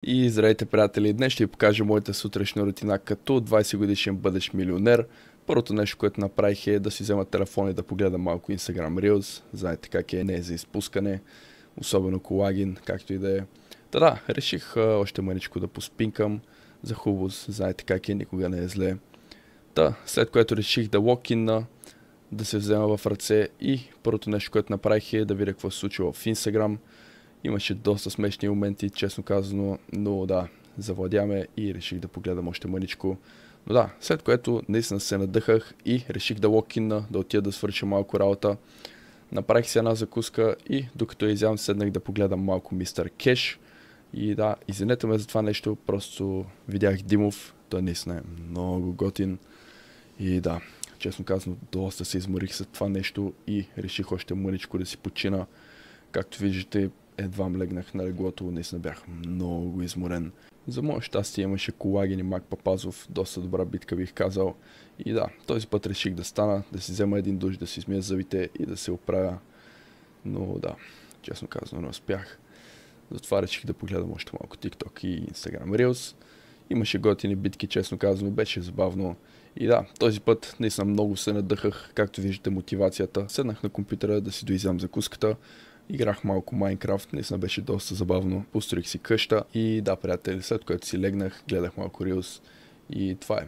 И здравейте, приятели! Днес ще ви покажа моята сутрешна рутина като 20 годишен бъдещ милионер. Първото нещо, което направих е да си взема телефон и да погледам малко Instagram Reels. Знаете как е, не е за изпускане, особено колагин, както и да е. Да, реших още мъничко да поспинкам за хубост. Знаете как е, никога не е зле. След което реших да локинна, да се взема в ръце и първото нещо, което направих е да видя какво се случва в Instagram. Имаше доста смешни моменти, честно казано, но да, завладяме и реших да погледам още мъничко. Но да, след което наистина се надъхах и реших да локинна, да отида да свърша малко работа. Направих си една закуска и докато я изям седнах да погледам малко Мистер Кеш. И да, извинете ме за това нещо, просто видях Димов, той наистина е много готин. И да, честно казано, доста се изморих след това нещо и реших още мъничко да си почина. Както виждате, едва легнах на леглото, наистина бях много изморен. За мое щастие имаше колаген и Мак Папазов, доста добра битка бих казал. И да, този път реших да стана, да си взема един душ, да си измия зъбите и да се оправя. Но да, честно казано не успях. Затова реших да погледам още малко TikTok и Instagram Reels. Имаше готини битки, честно казано, беше забавно. И да, този път наистина много се надъхах, както виждате мотивацията. Седнах на компютъра да си доизям закуската. Играх малко Майнкрафт, наистина беше доста забавно. Построих си къща и да, приятели, след което си легнах, гледах малко Reels и това е.